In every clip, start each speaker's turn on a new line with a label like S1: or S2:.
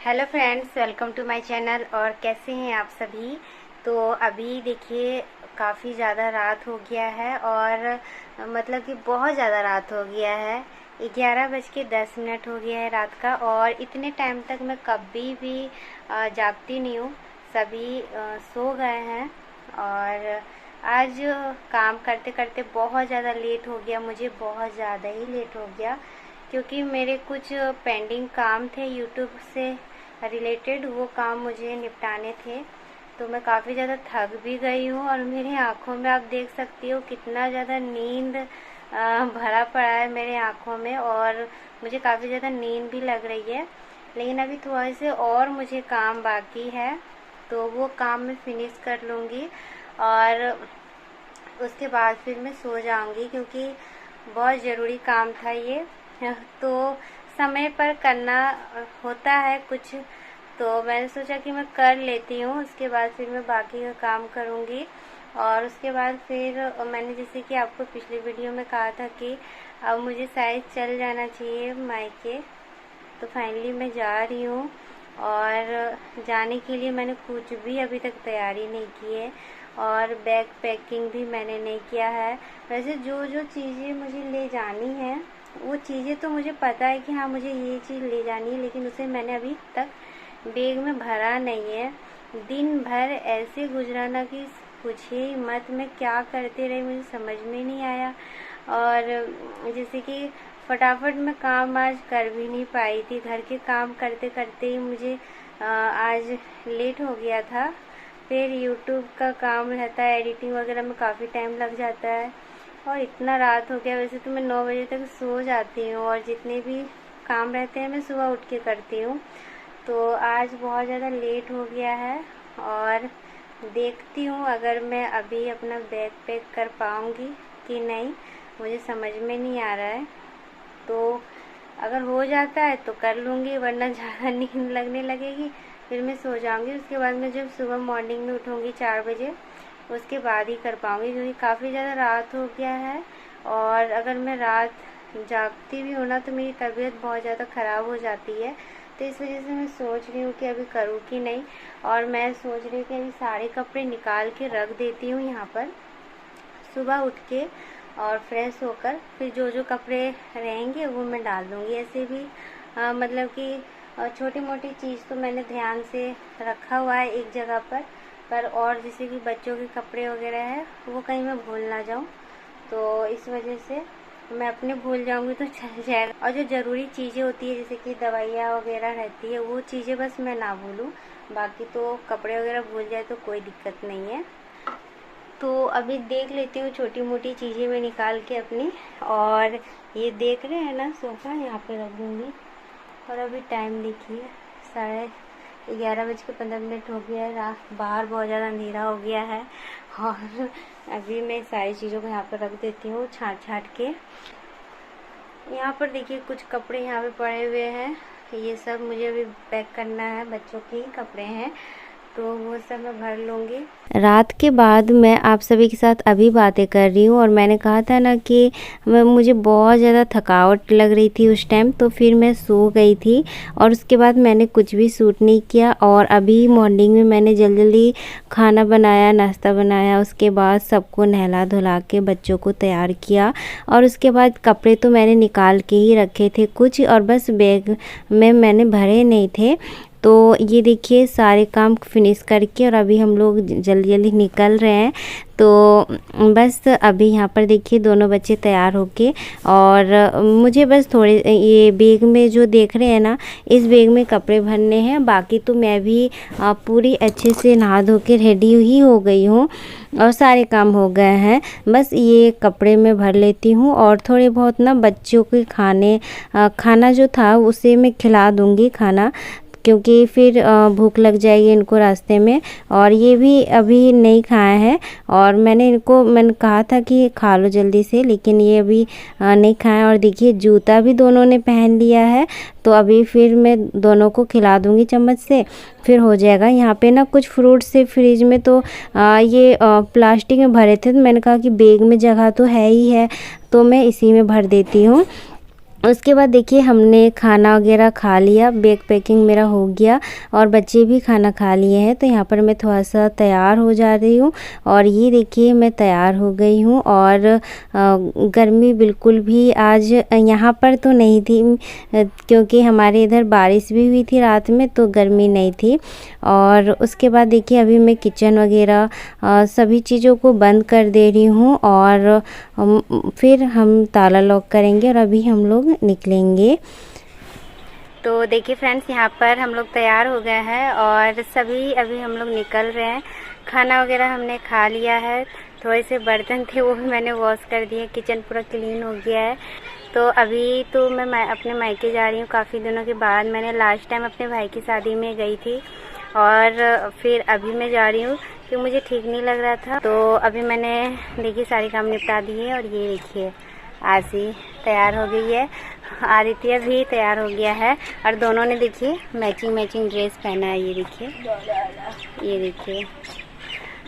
S1: Hello friends, welcome to my channel. और कैसे हैं आप सभी। तो अभी देखिए काफ़ी ज़्यादा रात हो गया है और मतलब कि बहुत ज़्यादा रात हो गया है। 11:10 हो गया है रात का। और इतने टाइम तक मैं कभी भी जागती नहीं हूँ। सभी सो गए हैं। और आज काम करते करते बहुत ज़्यादा लेट हो गया, मुझे बहुत ज़्यादा ही लेट हो गया, क्योंकि मेरे कुछ पेंडिंग काम थे यूट्यूब से रिलेटेड, वो काम मुझे निपटाने थे। तो मैं काफ़ी ज़्यादा थक भी गई हूँ और मेरी आँखों में आप देख सकती हो कितना ज़्यादा नींद भरा पड़ा है मेरे आँखों में। और मुझे काफ़ी ज़्यादा नींद भी लग रही है, लेकिन अभी थोड़े से और मुझे काम बाकी है, तो वो काम मैं फिनिश कर लूँगी और उसके बाद फिर मैं सो जाऊँगी, क्योंकि बहुत ज़रूरी काम था ये। तो समय पर करना होता है कुछ, तो मैंने सोचा कि मैं कर लेती हूँ, उसके बाद फिर मैं बाकी का काम करूँगी। और उसके बाद फिर मैंने जैसे कि आपको पिछली वीडियो में कहा था कि अब मुझे शायद चल जाना चाहिए मायके, तो फाइनली मैं जा रही हूँ। और जाने के लिए मैंने कुछ भी अभी तक तैयारी नहीं की है और बैग पैकिंग भी मैंने नहीं किया है। वैसे जो जो चीज़ें मुझे ले जानी है वो चीज़ें तो मुझे पता है कि हाँ मुझे ये चीज़ ले जानी है, लेकिन उसे मैंने अभी तक बैग में भरा नहीं है। दिन भर ऐसे गुजरा ना कि पूछिए ही मत, मैं क्या करते रही मुझे समझ में नहीं आया। और जैसे कि फटाफट मैं काम आज कर भी नहीं पाई थी, घर के काम करते करते ही मुझे आज लेट हो गया था। फिर यूट्यूब का काम रहता है, एडिटिंग वगैरह में काफ़ी टाइम लग जाता है और इतना रात हो गया। वैसे तो मैं 9 बजे तक सो जाती हूँ और जितने भी काम रहते हैं मैं सुबह उठ के करती हूँ। तो आज बहुत ज़्यादा लेट हो गया है और देखती हूँ अगर मैं अभी अपना बैग पैक कर पाऊँगी कि नहीं, मुझे समझ में नहीं आ रहा है। तो अगर हो जाता है तो कर लूँगी, वरना ज़्यादा नींद लगने लगेगी फिर मैं सो जाऊँगी। उसके बाद मैं जब सुबह मॉर्निंग में उठूँगी 4 बजे, उसके बाद ही कर पाऊँगी, क्योंकि काफ़ी ज़्यादा रात हो गया है। और अगर मैं रात जागती भी हूँ ना तो मेरी तबीयत बहुत ज़्यादा ख़राब हो जाती है। तो इस वजह से मैं सोच रही हूँ कि अभी करूँ कि नहीं। और मैं सोच रही हूँ कि अभी सारे कपड़े निकाल के रख देती हूँ यहाँ पर, सुबह उठ के और फ्रेश होकर फिर जो जो कपड़े रहेंगे वो मैं डाल दूँगी। ऐसे भी मतलब कि छोटी मोटी चीज़ तो मैंने ध्यान से रखा हुआ है एक जगह पर और जैसे कि बच्चों के कपड़े वगैरह है वो कहीं मैं भूल ना जाऊँ, तो इस वजह से मैं अपने भूल जाऊँगी तो चल जाएगा। और जो ज़रूरी चीज़ें होती है जैसे कि दवाइयाँ वगैरह रहती है वो चीज़ें बस मैं ना भूलूँ, बाकी तो कपड़े वगैरह भूल जाए तो कोई दिक्कत नहीं है। तो अभी देख लेती हूँ छोटी मोटी चीज़ें मैं निकाल के अपनी। और ये देख रहे हैं ना सोफ़ा, यहाँ पे रख दूँगी। और अभी टाइम देखिए 11:15 हो गया है, रात बाहर बहुत ज़्यादा अंधेरा हो गया है। और अभी मैं सारी चीज़ों को यहाँ पर रख देती हूँ छाँट छाँट के। यहाँ पर देखिए कुछ कपड़े यहाँ पे पड़े हुए हैं, ये सब मुझे अभी पैक करना है, बच्चों के ही कपड़े हैं तो वो सब मैं भर लूँगी। रात के बाद मैं आप सभी के साथ अभी बातें कर रही हूँ और मैंने कहा था ना कि मुझे बहुत ज़्यादा थकावट लग रही थी उस टाइम, तो फिर मैं सो गई थी और उसके बाद मैंने कुछ भी शूट नहीं किया। और अभी मॉर्निंग में मैंने जल्दी जल्दी खाना बनाया, नाश्ता बनाया, उसके बाद सबको नहला धुला के बच्चों को तैयार किया। और उसके बाद कपड़े तो मैंने निकाल के ही रखे थे कुछ, और बस बैग में मैंने भरे नहीं थे। तो ये देखिए सारे काम फिनिश करके और अभी हम लोग जल्दी जल्दी निकल रहे हैं। तो बस अभी यहाँ पर देखिए दोनों बच्चे तैयार होके, और मुझे बस थोड़े ये बैग में जो देख रहे हैं ना, इस बैग में कपड़े भरने हैं। बाकी तो मैं भी पूरी अच्छे से नहा धो के रेडी ही हो गई हूँ और सारे काम हो गए हैं। बस ये कपड़े में भर लेती हूँ और थोड़े बहुत ना बच्चों के खाना जो था उसे मैं खिला दूँगी खाना, क्योंकि फिर भूख लग जाएगी इनको रास्ते में। और ये भी अभी नहीं खाया है और मैंने कहा था कि खा लो जल्दी से, लेकिन ये अभी नहीं खाया। और देखिए जूता भी दोनों ने पहन लिया है, तो अभी फिर मैं दोनों को खिला दूँगी चम्मच से, फिर हो जाएगा। यहाँ पे ना कुछ फ्रूट्स से फ्रिज में तो ये प्लास्टिक में भरे थे, तो मैंने कहा कि बैग में जगह तो है ही है, तो मैं इसी में भर देती हूँ। उसके बाद देखिए हमने खाना वगैरह खा लिया, बैग पैकिंग मेरा हो गया और बच्चे भी खाना खा लिए हैं। तो यहाँ पर मैं थोड़ा सा तैयार हो जा रही हूँ और ये देखिए मैं तैयार हो गई हूँ। और गर्मी बिल्कुल भी आज यहाँ पर तो नहीं थी, क्योंकि हमारे इधर बारिश भी हुई थी रात में, तो गर्मी नहीं थी। और उसके बाद देखिए अभी मैं किचन वगैरह सभी चीज़ों को बंद कर दे रही हूँ और फिर हम ताला लॉक करेंगे और अभी हम लोग निकलेंगे। तो देखिए फ्रेंड्स, यहाँ पर हम लोग तैयार हो गए हैं और सभी अभी हम लोग निकल रहे हैं। खाना वगैरह हमने खा लिया है, थोड़े से बर्तन थे वो भी मैंने वॉश कर दिए, किचन पूरा क्लीन हो गया है। तो अभी तो मैं अपने मायके जा रही हूँ काफ़ी दिनों के बाद। मैंने लास्ट टाइम अपने भाई की शादी में गई थी और फिर अभी मैं जा रही हूँ क्योंकि मुझे ठीक नहीं लग रहा था। तो अभी मैंने देखिए सारे काम निपटा दिए और ये देखिए आशी तैयार हो गई है, आदित्य भी तैयार हो गया है और दोनों ने देखिए मैचिंग ड्रेस पहना है। ये देखिए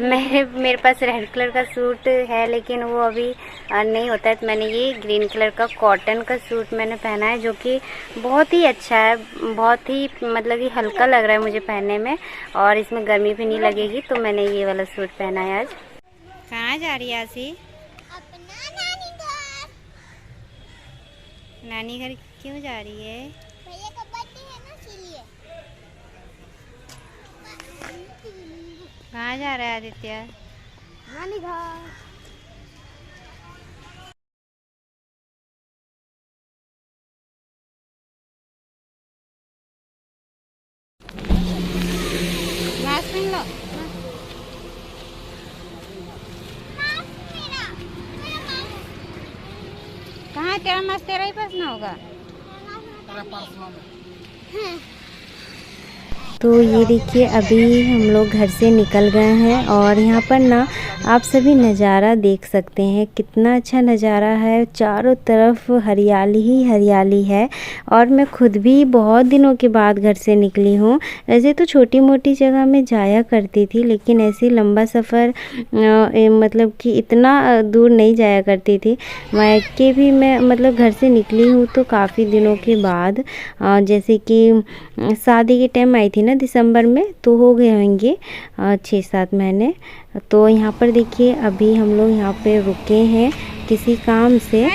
S1: मेरे पास रेड कलर का सूट है लेकिन वो अभी नहीं होता है, तो मैंने ये ग्रीन कलर का कॉटन का सूट मैंने पहना है जो कि बहुत ही अच्छा है, बहुत ही मतलब कि हल्का लग रहा है मुझे पहनने में और इसमें गर्मी भी नहीं लगेगी। तो मैंने ये वाला सूट पहना है आज। कहाँ जा रही है आशी? नानी घर क्यों जा रही है?
S2: भैया का बर्थडे है ना, इसलिए।
S1: कहाँ जा रहा है आदित्य?
S2: नानी घर।
S1: मास्क पहन लो। कहाँ तेरा मास्क? तेरा ही पास ना होगा। तो ये देखिए अभी हम लोग घर से निकल गए हैं और यहाँ पर ना आप सभी नज़ारा देख सकते हैं, कितना अच्छा नज़ारा है। चारों तरफ हरियाली ही हरियाली है और मैं खुद भी बहुत दिनों के बाद घर से निकली हूँ। ऐसे तो छोटी मोटी जगह में जाया करती थी लेकिन ऐसे लंबा सफ़र मतलब कि इतना दूर नहीं जाया करती थी। मायके भी मैं मतलब घर से निकली हूँ तो काफ़ी दिनों के बाद, जैसे कि शादी के टाइम आई थी ना दिसंबर में, तो हो गए होंगे 6-7 महीने। तो यहाँ पर देखिए अभी हम लोग यहाँ पे रुके हैं किसी काम से,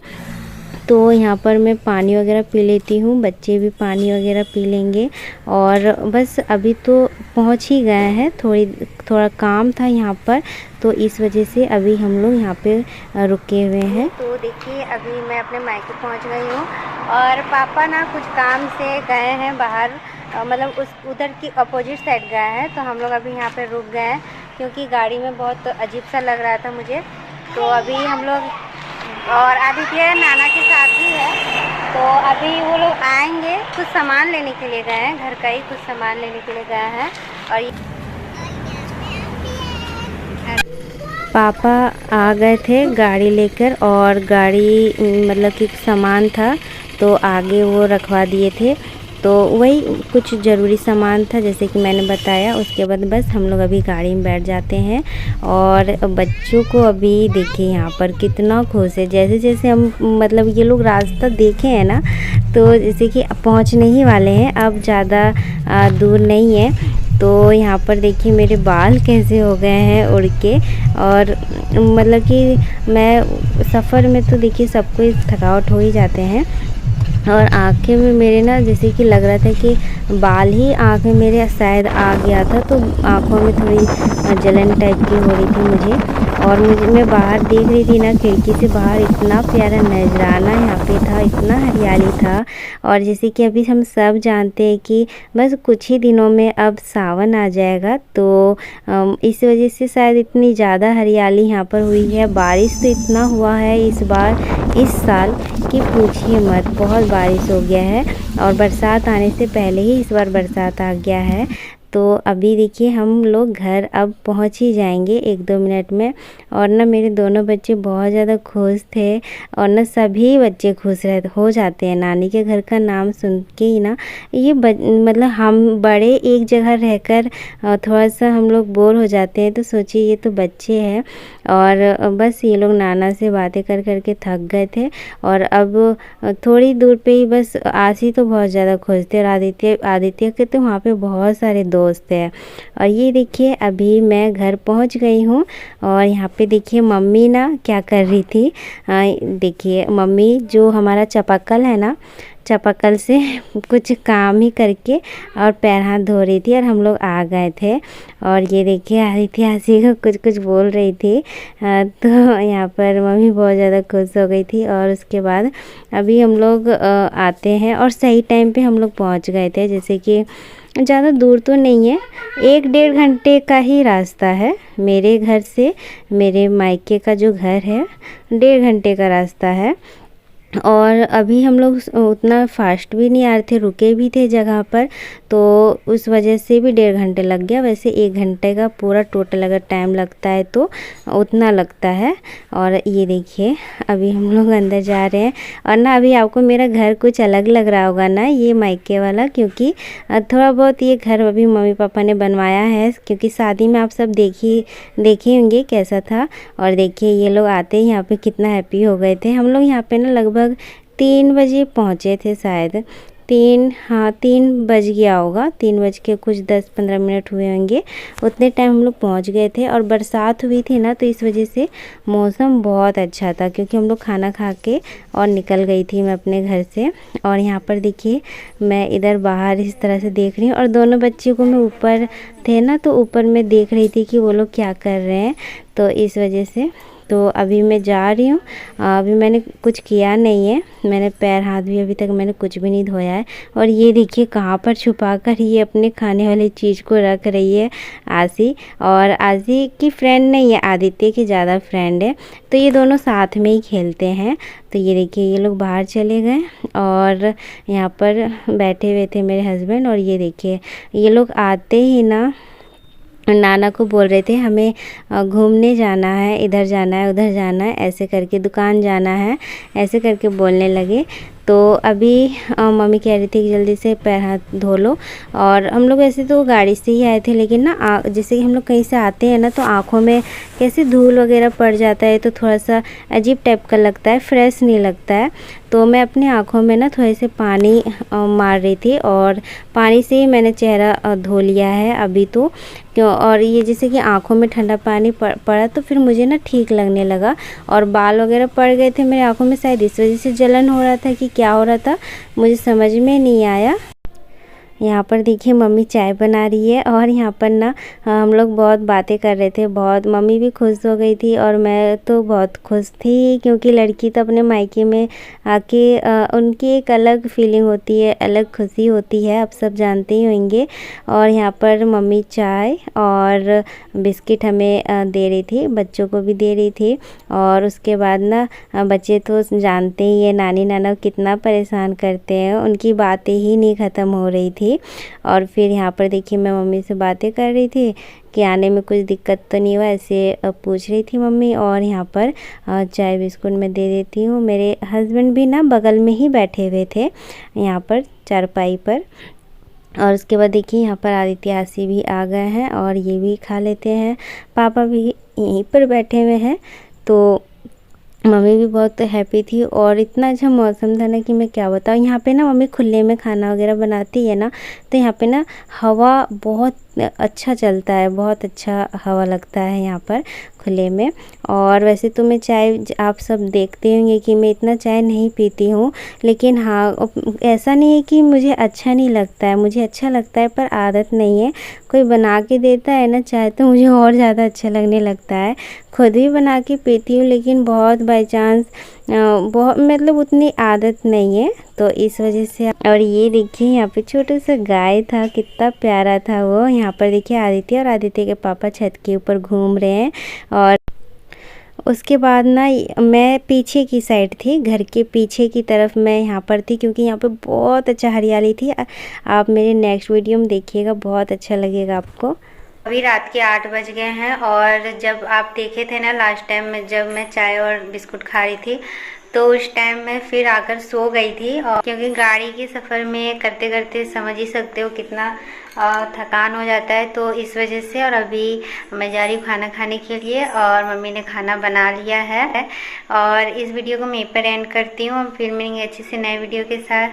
S1: तो यहाँ पर मैं पानी वगैरह पी लेती हूँ, बच्चे भी पानी वगैरह पी लेंगे और बस अभी तो पहुँच ही गए हैं। थोड़ा काम था यहाँ पर, तो इस वजह से अभी हम लोग यहाँ पे रुके हुए हैं। तो देखिए अभी मैं अपने मायके पहुँच गई हूँ और पापा ना कुछ काम से गए हैं बाहर, मतलब उधर की अपोजिट साइड गए हैं। तो हम लोग अभी यहाँ पे रुक गए हैं क्योंकि गाड़ी में बहुत अजीब सा लग रहा था मुझे। तो अभी हम लोग, और आदित्य नाना के साथ ही है, तो अभी वो लोग आएंगे। कुछ सामान लेने के लिए गए हैं, घर का ही कुछ सामान लेने के लिए गए हैं। और पापा आ गए थे गाड़ी लेकर और गाड़ी मतलब कि सामान था तो आगे वो रखवा दिए थे। तो वही कुछ ज़रूरी सामान था जैसे कि मैंने बताया। उसके बाद बस हम लोग अभी गाड़ी में बैठ जाते हैं और बच्चों को अभी देखिए यहाँ पर कितना खुश है। जैसे जैसे हम मतलब ये लोग रास्ता देखे हैं ना, तो जैसे कि पहुँचने ही वाले हैं, अब ज़्यादा दूर नहीं है। तो यहाँ पर देखिए मेरे बाल कैसे हो गए हैं उड़ के। और मतलब कि मैं सफ़र में तो देखिए सबको थकावट हो ही जाते हैं और आँखें में मेरे ना जैसे कि लग रहा था कि बाल ही आँख में मेरे शायद आ गया था, तो आँखों में थोड़ी जलन टाइप की हो रही थी मुझे। और मैं बाहर देख रही थी ना, खिड़की से बाहर इतना प्यारा नजराना यहाँ पे था, इतना हरियाली था। और जैसे कि अभी हम सब जानते हैं कि बस कुछ ही दिनों में अब सावन आ जाएगा, तो इस वजह से शायद इतनी ज़्यादा हरियाली यहाँ पर हुई है। बारिश तो इतना हुआ है इस साल कि पूछिए मत, बहुत बारिश हो गया है और बरसात आने से पहले ही इस बार बरसात आ गया है। तो अभी देखिए हम लोग घर अब पहुंच ही जाएंगे 1-2 मिनट में। और ना मेरे दोनों बच्चे बहुत ज़्यादा खुश थे, और ना सभी बच्चे खुश हो जाते हैं नानी के घर का नाम सुन के ही ना। ये मतलब हम बड़े एक जगह रहकर थोड़ा सा हम लोग बोर हो जाते हैं, तो सोचिए ये तो बच्चे हैं, और बस ये लोग नाना से बातें कर कर के थक गए थे। और अब थोड़ी दूर पे ही बस आशी तो बहुत ज़्यादा खुश थे, और आदित्य के तो वहाँ पे बहुत सारे दोस्त हैं। और ये देखिए अभी मैं घर पहुँच गई हूँ, और यहाँ पे देखिए मम्मी ना क्या कर रही थी। देखिए मम्मी जो हमारा चापाकल है ना, चापाकल से कुछ काम ही करके और पैर हाथ धो रही थी, और हम लोग आ गए थे। और ये देखिए आदित्य आशी को कुछ कुछ बोल रही थी, तो यहाँ पर मम्मी बहुत ज़्यादा खुश हो गई थी। और उसके बाद अभी हम लोग आते हैं, और सही टाइम पे हम लोग पहुँच गए थे। जैसे कि ज़्यादा दूर तो नहीं है, 1-1.5 घंटे का ही रास्ता है मेरे घर से। मेरे मायके का जो घर है 1.5 घंटे का रास्ता है। और अभी हम लोग उतना फास्ट भी नहीं आ रहे थे, रुके भी थे जगह पर, तो उस वजह से भी 1.5 घंटे लग गया। वैसे 1 घंटे का पूरा टोटल अगर टाइम लगता है तो उतना लगता है। और ये देखिए अभी हम लोग अंदर जा रहे हैं। और ना अभी आपको मेरा घर कुछ अलग लग रहा होगा ना, ये मायके वाला, क्योंकि थोड़ा बहुत ये घर अभी मम्मी पापा ने बनवाया है, क्योंकि शादी में आप सब देखे होंगे कैसा था। और देखिए ये लोग आते ही यहाँ पे कितना हैप्पी हो गए थे। हम लोग यहाँ पे ना लगभग 3 बजे पहुँचे थे शायद, 3 बज गया होगा, 3 बज के कुछ 10-15 मिनट हुए होंगे, उतने टाइम हम लोग पहुँच गए थे। और बरसात हुई थी ना, तो इस वजह से मौसम बहुत अच्छा था, क्योंकि हम लोग खाना खा के और निकल गई थी मैं अपने घर से। और यहाँ पर देखिए मैं इधर बाहर इस तरह से देख रही हूँ, और दोनों बच्चे को मैं ऊपर थे ना, तो ऊपर मैं देख रही थी कि वो लोग क्या कर रहे हैं, तो इस वजह से। तो अभी मैं जा रही हूँ। अभी मैंने कुछ किया नहीं है, मैंने पैर हाथ भी अभी तक मैंने कुछ भी नहीं धोया है। और ये देखिए कहाँ पर छुपा कर ये अपने खाने वाली चीज़ को रख रही है आशी। और आशी की फ्रेंड नहीं है, आदित्य की ज़्यादा फ्रेंड है, तो ये दोनों साथ में ही खेलते हैं। तो ये देखिए ये लोग बाहर चले गए, और यहाँ पर बैठे हुए थे मेरे हस्बैंड। और ये देखिए ये लोग आते ही ना नाना को बोल रहे थे हमें घूमने जाना है, इधर जाना है, उधर जाना है, ऐसे करके दुकान जाना है, ऐसे करके बोलने लगे। तो अभी मम्मी कह रही थी कि जल्दी से पैर हाथ धो लो। और हम लोग ऐसे तो गाड़ी से ही आए थे, लेकिन ना जैसे कि हम लोग कहीं से आते हैं ना, तो आँखों में कैसे धूल वगैरह पड़ जाता है, तो थोड़ा सा अजीब टाइप का लगता है, फ्रेश नहीं लगता है। तो मैं अपनी आँखों में ना थोड़े से पानी मार रही थी, और पानी से ही मैंने चेहरा धो लिया है अभी तो, क्यों। और ये जैसे कि आँखों में ठंडा पानी पड़ा, तो फिर मुझे ना ठीक लगने लगा। और बाल वगैरह पड़ गए थे मेरे आँखों में, शायद इस वजह से जलन हो रहा था कि क्या हो रहा था, मुझे समझ में नहीं आया। यहाँ पर देखिए मम्मी चाय बना रही है, और यहाँ पर ना हम लोग बहुत बातें कर रहे थे, बहुत। मम्मी भी खुश हो गई थी, और मैं तो बहुत खुश थी, क्योंकि लड़की तो अपने मायके में आके उनकी एक अलग फीलिंग होती है, अलग खुशी होती है, आप सब जानते ही होंगे। और यहाँ पर मम्मी चाय और बिस्किट हमें दे रही थी, बच्चों को भी दे रही थी। और उसके बाद ना बच्चे तो जानते ही है नानी नाना कितना परेशान करते हैं, उनकी बातें ही नहीं ख़त्म हो रही थी। और फिर यहाँ पर देखिए मैं मम्मी से बातें कर रही थी कि आने में कुछ दिक्कत तो नहीं हुआ, ऐसे पूछ रही थी मम्मी। और यहाँ पर चाय बिस्कुट मैं दे देती हूँ। मेरे हस्बैंड भी ना बगल में ही बैठे हुए थे यहाँ पर चारपाई पर। और उसके बाद देखिए यहाँ पर आदित्य आशी भी आ गए हैं, और ये भी खा लेते हैं। पापा भी यहीं पर बैठे हुए हैं। तो मम्मी भी बहुत हैप्पी थी, और इतना अच्छा मौसम था ना कि मैं क्या बताऊँ। यहाँ पे ना मम्मी खुले में खाना वगैरह बनाती है ना, तो यहाँ पे ना हवा बहुत अच्छा चलता है, बहुत अच्छा हवा लगता है यहाँ पर खुले में। और वैसे तो मैं चाय, आप सब देखते होंगे कि मैं इतना चाय नहीं पीती हूँ, लेकिन हाँ ऐसा नहीं है कि मुझे अच्छा नहीं लगता है, मुझे अच्छा लगता है, पर आदत नहीं है। कोई बना के देता है ना चाय, तो मुझे और ज़्यादा अच्छा लगने लगता है। खुद भी बना के पीती हूँ, लेकिन बहुत बाई चांस, बहुत मतलब उतनी आदत नहीं है, तो इस वजह से। और ये देखिए यहाँ पे छोटा सा गाय था, कितना प्यारा था वो। यहाँ पर देखिए आदित्य और आदित्य के पापा छत के ऊपर घूम रहे हैं, उसके बाद ना मैं पीछे की साइड थी, घर के पीछे की तरफ मैं यहाँ पर थी, क्योंकि यहाँ पे बहुत अच्छा हरियाली थी। आप मेरे नेक्स्ट वीडियो में देखिएगा, बहुत अच्छा लगेगा आपको। अभी रात के 8 बज गए हैं और जब आप देखे थे ना लास्ट टाइम में जब मैं चाय और बिस्कुट खा रही थी, तो उस टाइम मैं फिर आकर सो गई थी। और क्योंकि गाड़ी के सफ़र में करते करते समझ ही सकते हो कितना थकान हो जाता है, तो इस वजह से। और अभी मैं जा रही हूँ खाना खाने के लिए और मम्मी ने खाना बना लिया है। और इस वीडियो को मैं यहीं पर एंड करती हूँ, फिर मिलेंगे अच्छे से नए वीडियो के साथ।